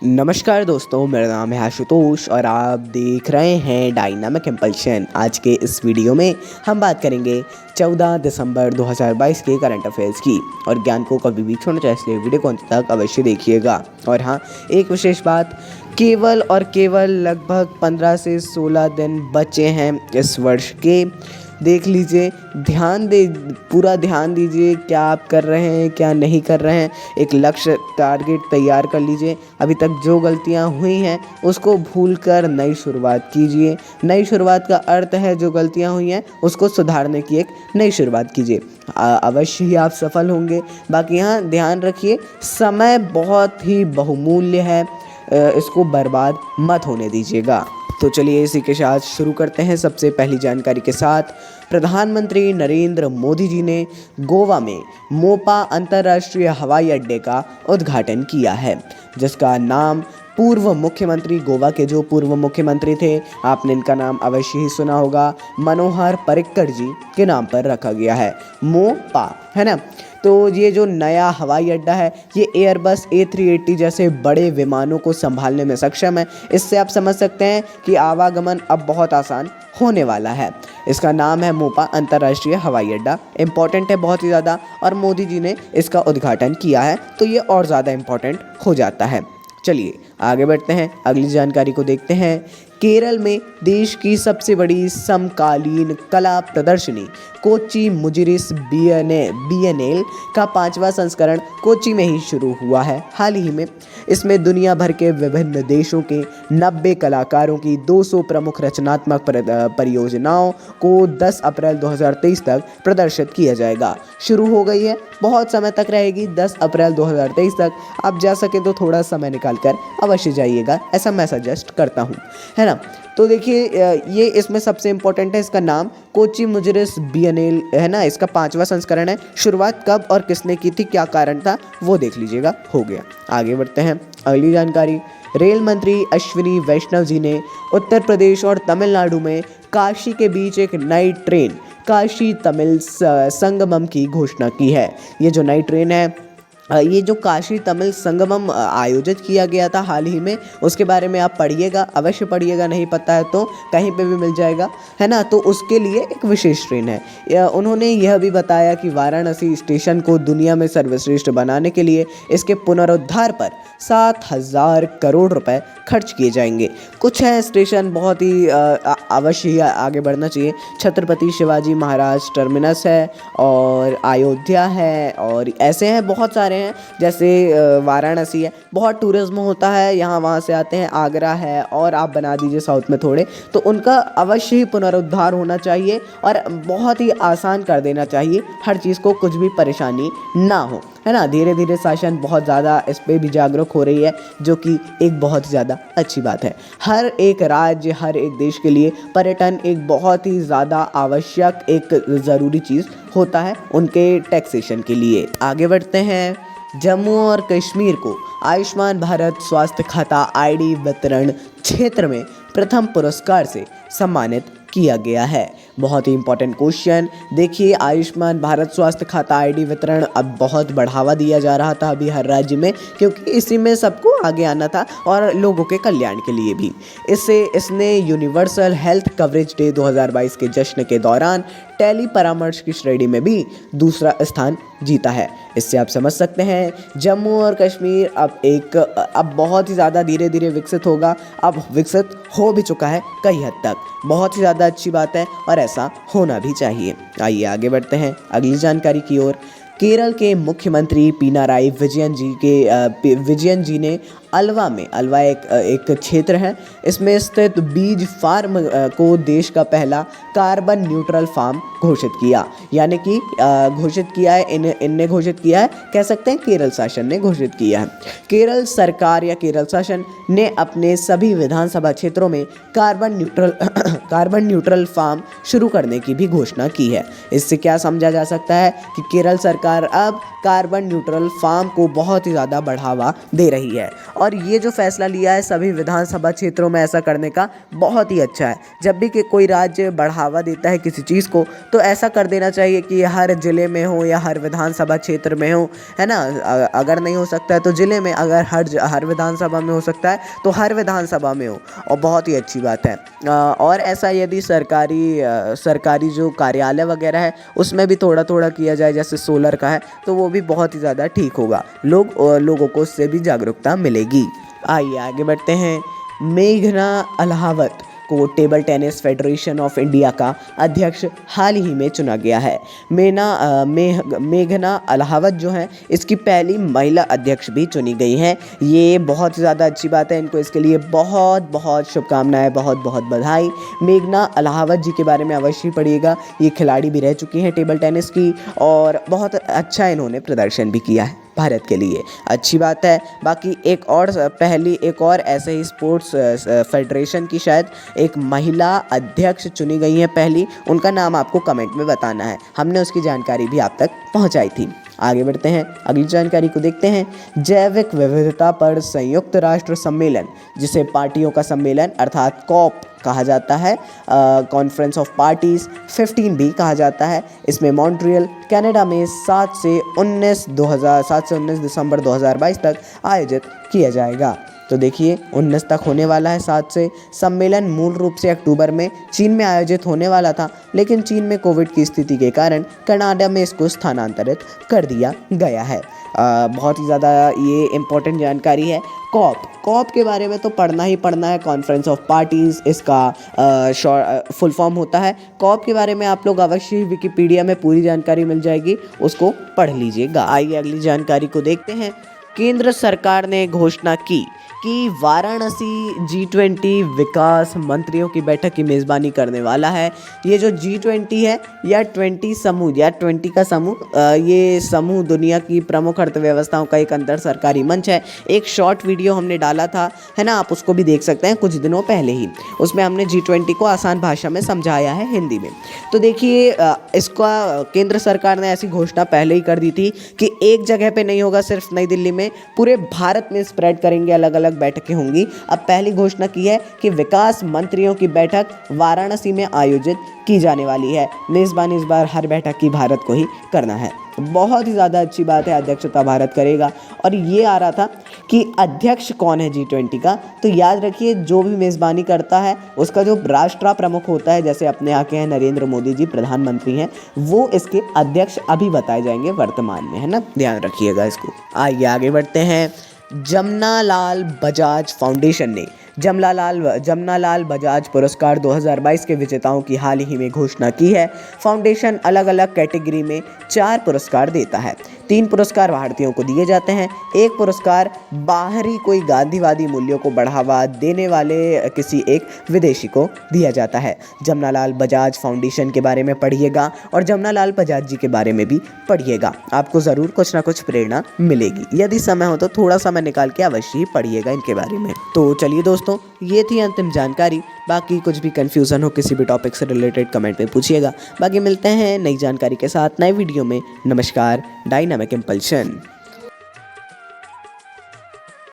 नमस्कार दोस्तों, मेरा नाम है आशुतोष और आप देख रहे हैं डायनामिक इम्पल्शन। आज के इस वीडियो में हम बात करेंगे 14 दिसंबर 2022 के करंट अफेयर्स की। और ज्ञान को कभी भी छोड़ना चाहिए, इसलिए वीडियो को अंत तक अवश्य देखिएगा। और हाँ, एक विशेष बात, केवल और केवल लगभग 15 से 16 दिन बचे हैं इस वर्ष के। देख लीजिए, पूरा ध्यान दीजिए, क्या आप कर रहे हैं, क्या नहीं कर रहे हैं। एक लक्ष्य टारगेट तैयार कर लीजिए। अभी तक जो गलतियां हुई हैं उसको भूलकर नई शुरुआत कीजिए। नई शुरुआत का अर्थ है जो गलतियां हुई हैं उसको सुधारने की एक नई शुरुआत कीजिए। अवश्य ही आप सफल होंगे। बाकी यहाँ ध्यान रखिए, समय बहुत ही बहुमूल्य है, इसको बर्बाद मत होने दीजिएगा। तो चलिए इसी के साथ शुरू करते हैं सबसे पहली जानकारी के साथ। प्रधानमंत्री नरेंद्र मोदी जी ने गोवा में मोपा अंतर्राष्ट्रीय हवाई अड्डे का उद्घाटन किया है, जिसका नाम पूर्व मुख्यमंत्री, गोवा के जो पूर्व मुख्यमंत्री थे, आपने इनका नाम अवश्य ही सुना होगा, मनोहर पर्रिकर जी के नाम पर रखा गया है, मोपा, है ना। तो ये जो नया हवाई अड्डा है ये एयरबस A380 जैसे बड़े विमानों को संभालने में सक्षम है। इससे आप समझ सकते हैं कि आवागमन अब बहुत आसान होने वाला है। इसका नाम है मोपा अंतर्राष्ट्रीय हवाई अड्डा। इम्पॉर्टेंट है बहुत ही ज़्यादा, और मोदी जी ने इसका उद्घाटन किया है तो ये और ज़्यादा इम्पॉर्टेंट हो जाता है। चलिए आगे बढ़ते हैं, अगली जानकारी को देखते हैं। केरल में देश की सबसे बड़ी समकालीन कला प्रदर्शनी कोच्चि मुजिरिस बिएनेल का 5वां संस्करण कोच्चि में ही शुरू हुआ है हाल ही में। इसमें दुनिया भर के विभिन्न देशों के 90 कलाकारों की 200 प्रमुख रचनात्मक परियोजनाओं को 10 अप्रैल 2023 तक प्रदर्शित किया जाएगा। शुरू हो गई है, बहुत समय तक रहेगी, 10 अप्रैल 2023 तक। आप जा सके तो थोड़ा समय निकाल कर अवश्य जाइएगा, ऐसा मैं सजेस्ट करता हूँ, है ना। तो देखिए, ये इसमें सबसे इम्पोर्टेंट है, इसका नाम कोच्चि मुजिरिस बिएनेल है ना, इसका 5वां संस्करण है। शुरुआत कब और किसने की थी, क्या कारण था, वो देख लीजिएगा। हो गया, आगे बढ़ते हैं, अगली जानकारी। रेल मंत्री अश्विनी वैष्णव जी ने उत्तर प्रदेश और तमिलनाडु में काशी के बीच एक नई ट्रेन काशी तमिल संगमम की घोषणा की है। ये जो नई ट्रेन है, ये जो काशी तमिल संगमम आयोजित किया गया था हाल ही में, उसके बारे में आप पढ़िएगा, अवश्य पढ़िएगा। नहीं पता है तो कहीं पे भी मिल जाएगा, है ना। तो उसके लिए एक विशेष ट्रेन है। उन्होंने यह भी बताया कि वाराणसी स्टेशन को दुनिया में सर्वश्रेष्ठ बनाने के लिए इसके पुनरुद्धार पर 7,000 करोड़ रुपए खर्च किए जाएंगे। कुछ है स्टेशन बहुत ही अवश्य ही आगे बढ़ना चाहिए। छत्रपति शिवाजी महाराज टर्मिनस है, और अयोध्या है, और ऐसे हैं बहुत सारे हैं। जैसे वाराणसी है, बहुत टूरिज्म होता है, यहाँ वहाँ से आते हैं। आगरा है, और आप बना दीजिए साउथ में थोड़े, तो उनका अवश्य ही पुनरुद्धार होना चाहिए और बहुत ही आसान कर देना चाहिए हर चीज़ को, कुछ भी परेशानी ना हो, है ना। धीरे धीरे शासन बहुत ज़्यादा इस पर भी जागरूक हो रही है, जो कि एक बहुत ज़्यादा अच्छी बात है। हर एक राज्य, हर एक देश के लिए पर्यटन एक बहुत ही ज़्यादा आवश्यक, एक ज़रूरी चीज़ होता है उनके टैक्सेशन के लिए। आगे बढ़ते हैं, जम्मू और कश्मीर को आयुष्मान भारत स्वास्थ्य खाता ID वितरण क्षेत्र में प्रथम पुरस्कार से सम्मानित किया गया है। बहुत ही इंपॉर्टेंट क्वेश्चन। देखिए, आयुष्मान भारत स्वास्थ्य खाता ID वितरण अब बहुत बढ़ावा दिया जा रहा था अभी हर राज्य में, क्योंकि इसी में सबको आगे आना था और लोगों के कल्याण के लिए भी। इसने यूनिवर्सल हेल्थ कवरेज डे 2022 के जश्न के दौरान टेली परामर्श की श्रेणी में भी दूसरा स्थान जीता है। इससे आप समझ सकते हैं जम्मू और कश्मीर अब बहुत ही ज़्यादा धीरे धीरे विकसित होगा। अब विकसित हो भी चुका है कई हद तक, बहुत ही ज़्यादा अच्छी बात है और ऐसा होना भी चाहिए। आइए आगे बढ़ते हैं अगली जानकारी की ओर। केरल के मुख्यमंत्री पिनाराई विजयन जी ने अलवा एक क्षेत्र है, इसमें स्थित बीज फार्म को देश का पहला कार्बन न्यूट्रल फार्म घोषित किया। यानी कि घोषित किया है, इनने घोषित किया है, कह सकते हैं केरल शासन ने घोषित किया है। केरल सरकार या केरल शासन ने अपने सभी विधानसभा क्षेत्रों में कार्बन न्यूट्रल फार्म शुरू करने की भी घोषणा की है। इससे क्या समझा जा सकता है कि केरल सरकार अब कार्बन न्यूट्रल फार्म को बहुत ही ज़्यादा बढ़ावा दे रही है। और ये जो फैसला लिया है सभी विधानसभा क्षेत्रों में ऐसा करने का, बहुत ही अच्छा है। जब भी कि कोई राज्य बढ़ावा देता है किसी चीज़ को तो ऐसा कर देना चाहिए कि हर ज़िले में हो या हर विधानसभा क्षेत्र में हो, है ना। अगर नहीं हो सकता है तो ज़िले में, अगर हर विधानसभा में हो सकता है तो हर विधानसभा में हो, और बहुत ही अच्छी बात है। और ऐसा यदि सरकारी जो कार्यालय वगैरह है उसमें भी थोड़ा थोड़ा किया जाए, जैसे सोलर का है, तो वो भी बहुत ही ज़्यादा ठीक होगा। लोगों को उससे भी जागरूकता मिलेगी। आइए आगे बढ़ते हैं। मेघना अलाहावत को table tennis federation of India का अध्यक्ष हाल ही में चुना गया है। मेघना अलाहावत जो हैं इसकी पहली महिला अध्यक्ष भी चुनी गई हैं। ये बहुत ज़्यादा अच्छी बात है, इनको इसके लिए बहुत बहुत शुभकामनाएं, बहुत बहुत बधाई। मेघना अलाहावत जी के बारे में अवश्य पढ़िएगा। ये खिलाड़ी भी रह चुकी हैं टेबल टेनिस की, और बहुत अच्छा इन्होंने प्रदर्शन भी किया है भारत के लिए, अच्छी बात है। बाकी एक और ऐसे ही स्पोर्ट्स फेडरेशन की शायद एक महिला अध्यक्ष चुनी गई है पहली, उनका नाम आपको कमेंट में बताना है, हमने उसकी जानकारी भी आप तक पहुंचाई थी। आगे बढ़ते हैं, अगली जानकारी को देखते हैं। जैविक विविधता पर संयुक्त राष्ट्र सम्मेलन, जिसे पार्टियों का सम्मेलन अर्थात कॉप कहा जाता है, कॉन्फ्रेंस ऑफ पार्टीज़ 15 भी कहा जाता है। इसमें मॉन्ट्रियल कनाडा में 7 से 19 दिसंबर 2022 तक आयोजित किया जाएगा। तो देखिए 19 तक होने वाला है 7 से। सम्मेलन मूल रूप से अक्टूबर में चीन में आयोजित होने वाला था, लेकिन चीन में कोविड की स्थिति के कारण कनाडा में इसको स्थानांतरित कर दिया गया है। बहुत ही ज़्यादा ये इम्पोर्टेंट जानकारी है। कॉप के बारे में तो पढ़ना ही पढ़ना है। कॉन्फ्रेंस ऑफ पार्टीज़ इसका फुल फॉर्म होता है। कॉप के बारे में आप लोग अवश्य ही विकिपीडिया में पूरी जानकारी मिल जाएगी, उसको पढ़ लीजिएगा। आइए अगली जानकारी को देखते हैं। केंद्र सरकार ने घोषणा की कि वाराणसी G20 विकास मंत्रियों की बैठक की मेज़बानी करने वाला है। ये जो G20 है या 20 समूह या 20 का समूह, ये समूह दुनिया की प्रमुख अर्थव्यवस्थाओं का एक अंतर सरकारी मंच है। एक शॉर्ट वीडियो हमने डाला था, है ना, आप उसको भी देख सकते हैं कुछ दिनों पहले ही। उसमें हमने G20 को आसान भाषा में समझाया है, हिंदी में। तो देखिए इसका केंद्र सरकार ने ऐसी घोषणा पहले ही कर दी थी कि एक जगह पे नहीं होगा सिर्फ नई दिल्ली में, पूरे भारत में स्प्रेड करेंगे, अलग अलग बैठकें होंगी। अब पहली घोषणा की है कि विकास मंत्रियों की बैठक वाराणसी में आयोजित की जाने वाली है। मेज़बानी इस बार हर बैठक की भारत को ही करना है। बहुत ही ज़्यादा अच्छी बात है, अध्यक्षता भारत करेगा। और ये आ रहा था कि अध्यक्ष कौन है G20 का, तो याद रखिए जो भी मेज़बानी करता है उसका जो राष्ट्र प्रमुख होता है, जैसे अपने यहाँ के हैं नरेंद्र मोदी जी प्रधानमंत्री हैं, वो इसके अध्यक्ष अभी बताए जाएंगे वर्तमान में, है ना, ध्यान रखिएगा इसको। आइए आगे बढ़ते हैं। जमनालाल बजाज फाउंडेशन ने जमनालाल बजाज पुरस्कार 2022 के विजेताओं की हाल ही में घोषणा की है। फाउंडेशन अलग अलग कैटेगरी में 4 पुरस्कार देता है। 3 पुरस्कार भारतीयों को दिए जाते हैं, 1 पुरस्कार बाहरी कोई गांधीवादी मूल्यों को बढ़ावा देने वाले किसी एक विदेशी को दिया जाता है। जमनालाल बजाज फाउंडेशन के बारे में पढ़िएगा और जमनालाल बजाज जी के बारे में भी पढ़िएगा, आपको ज़रूर कुछ ना कुछ प्रेरणा मिलेगी। यदि समय हो तो थोड़ा समय निकाल के अवश्य ही पढ़िएगा इनके बारे में। तो चलिए दोस्तों, ये थी अंतिम जानकारी। बाकी कुछ भी कन्फ्यूज़न हो किसी भी टॉपिक से रिलेटेड कमेंट में पूछिएगा। बाकी मिलते हैं नई जानकारी के साथ नए वीडियो में। नमस्कार, डायनामिक इम्पल्शन।